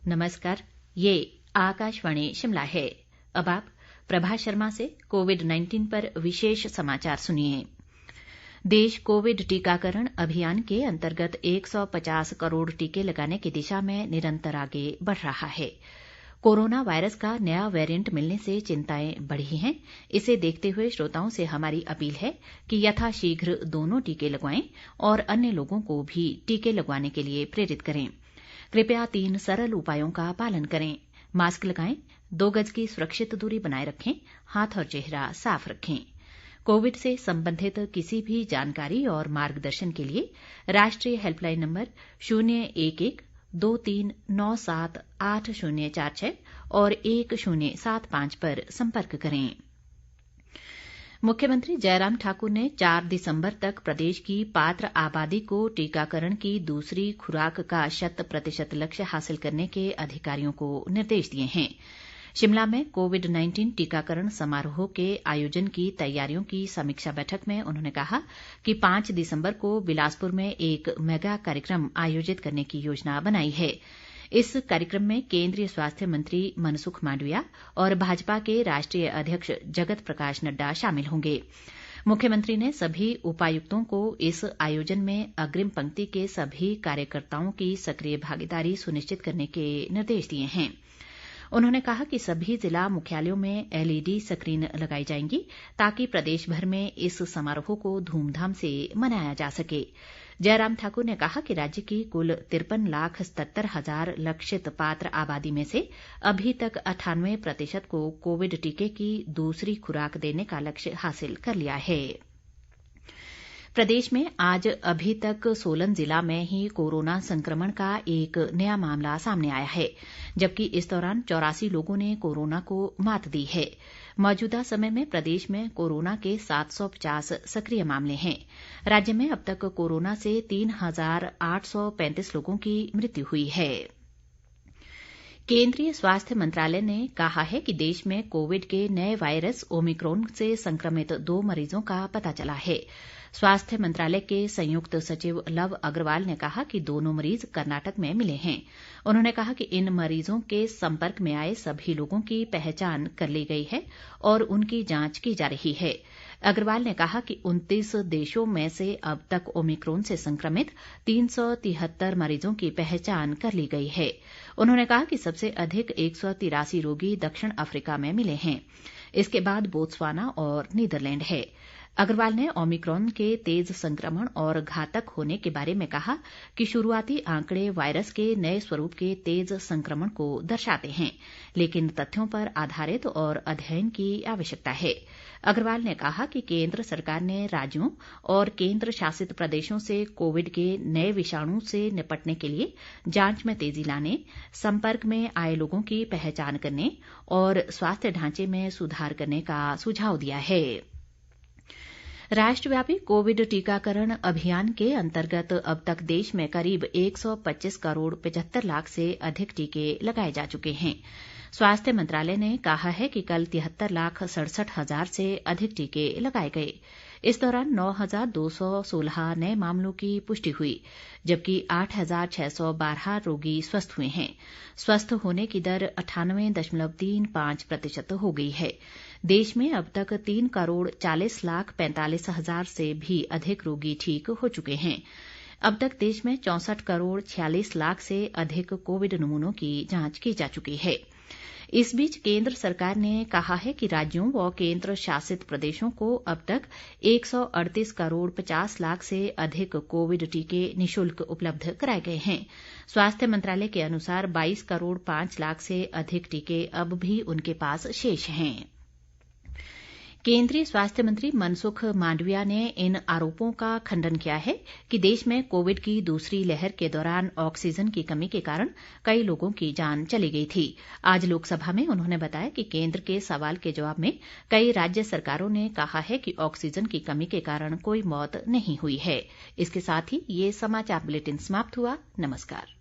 नमस्कार, ये आकाशवाणी शिमला है। अब आप प्रभा शर्मा से कोविड-19 पर विशेष समाचार सुनिए। देश कोविड टीकाकरण अभियान के अंतर्गत 150 करोड़ टीके लगाने की दिशा में निरंतर आगे बढ़ रहा है। कोरोना वायरस का नया वेरिएंट मिलने से चिंताएं बढ़ी हैं। इसे देखते हुए श्रोताओं से हमारी अपील है कि यथाशीघ्र दोनों टीके लगवाएं और अन्य लोगों को भी टीके लगवाने के लिए प्रेरित करें। कृपया 3 सरल उपायों का पालन करें। मास्क लगाएं, 2 गज की सुरक्षित दूरी बनाए रखें, हाथ और चेहरा साफ रखें। कोविड से संबंधित किसी भी जानकारी और मार्गदर्शन के लिए राष्ट्रीय हेल्पलाइन नंबर 011-2397-8046 और 1075 पर संपर्क करें। मुख्यमंत्री जयराम ठाकुर ने 4 दिसंबर तक प्रदेश की पात्र आबादी को टीकाकरण की दूसरी खुराक का 100% लक्ष्य हासिल करने के अधिकारियों को निर्देश दिए हैं। शिमला में कोविड-19 टीकाकरण समारोह के आयोजन की तैयारियों की समीक्षा बैठक में उन्होंने कहा कि 5 दिसंबर को बिलासपुर में एक मेगा कार्यक्रम आयोजित करने की योजना बनाई है। इस कार्यक्रम में केंद्रीय स्वास्थ्य मंत्री मनसुख मांडविया और भाजपा के राष्ट्रीय अध्यक्ष जगत प्रकाश नड्डा शामिल होंगे। मुख्यमंत्री ने सभी उपायुक्तों को इस आयोजन में अग्रिम पंक्ति के सभी कार्यकर्ताओं की सक्रिय भागीदारी सुनिश्चित करने के निर्देश दिए हैं। उन्होंने कहा कि सभी जिला मुख्यालयों में LED स्क्रीन लगाई जाएंगी ताकि प्रदेश भर में इस समारोह को धूमधाम से मनाया जा सके। जयराम ठाकुर ने कहा कि राज्य की कुल 53,77,000 लक्षित पात्र आबादी में से अभी तक 98% को कोविड टीके की दूसरी खुराक देने का लक्ष्य हासिल कर लिया है। प्रदेश में आज अभी तक सोलन जिला में ही कोरोना संक्रमण का एक नया मामला सामने आया है, जबकि इस दौरान 84 लोगों ने कोरोना को मात दी है। मौजूदा समय में प्रदेश में कोरोना के 750 सक्रिय मामले हैं। राज्य में अब तक कोरोना से 3,835 लोगों की मृत्यु हुई है। केंद्रीय स्वास्थ्य मंत्रालय ने कहा है कि देश में कोविड के नए वायरस ओमिक्रॉन से संक्रमित 2 मरीजों का पता चला है। स्वास्थ्य मंत्रालय के संयुक्त सचिव लव अग्रवाल ने कहा कि दोनों मरीज कर्नाटक में मिले हैं। उन्होंने कहा कि इन मरीजों के संपर्क में आए सभी लोगों की पहचान कर ली गई है और उनकी जांच की जा रही है। अग्रवाल ने कहा कि 29 देशों में से अब तक ओमिक्रॉन से संक्रमित 373 मरीजों की पहचान कर ली गई है। उन्होंने कहा कि सबसे अधिक 183 रोगी दक्षिण अफ्रीका में मिले हैं। इसके बाद बोत्सवाना और नीदरलैंड है। अग्रवाल ने ओमिक्रॉन के तेज संक्रमण और घातक होने के बारे में कहा कि शुरुआती आंकड़े वायरस के नए स्वरूप के तेज संक्रमण को दर्शाते हैं, लेकिन तथ्यों पर आधारित और अध्ययन की आवश्यकता है। अग्रवाल ने कहा कि केंद्र सरकार ने राज्यों और केंद्र शासित प्रदेशों से कोविड के नए विषाणु से निपटने के लिए जांच में तेजी लाने, संपर्क में आए लोगों की पहचान करने और स्वास्थ्य ढांचे में सुधार करने का सुझाव दिया है। राष्ट्रव्यापी कोविड टीकाकरण अभियान के अंतर्गत अब तक देश में करीब 125 करोड़ 75 लाख से अधिक टीके लगाए जा चुके हैं। स्वास्थ्य मंत्रालय ने कहा है कि कल 73,67,000 से अधिक टीके लगाए गए। इस दौरान 9,216 नए मामलों की पुष्टि हुई, जबकि 8,612 रोगी स्वस्थ हुए हैं। स्वस्थ होने की दर 98.35% हो गई है। देश में अब तक 3 करोड़ 40 लाख 45 हजार से भी अधिक रोगी ठीक हो चुके हैं। अब तक देश में 64 करोड़ 46 लाख से अधिक कोविड नमूनों की जांच की जा चुकी है। इस बीच केंद्र सरकार ने कहा है कि राज्यों व केंद्र शासित प्रदेशों को अब तक 138 करोड़ 50 लाख से अधिक कोविड टीके निशुल्क उपलब्ध कराए गए हैं। स्वास्थ्य मंत्रालय के अनुसार 22 करोड़ 5 लाख से अधिक टीके अब भी उनके पास शेष हैं। केंद्रीय स्वास्थ्य मंत्री मनसुख मांडविया ने इन आरोपों का खंडन किया है कि देश में कोविड की दूसरी लहर के दौरान ऑक्सीजन की कमी के कारण कई लोगों की जान चली गई थी। आज लोकसभा में उन्होंने बताया कि केंद्र के सवाल के जवाब में कई राज्य सरकारों ने कहा है कि ऑक्सीजन की कमी के कारण कोई मौत नहीं हुई है। इसके साथ ही ये समाचार बुलेटिन समाप्त हुआ। नमस्कार।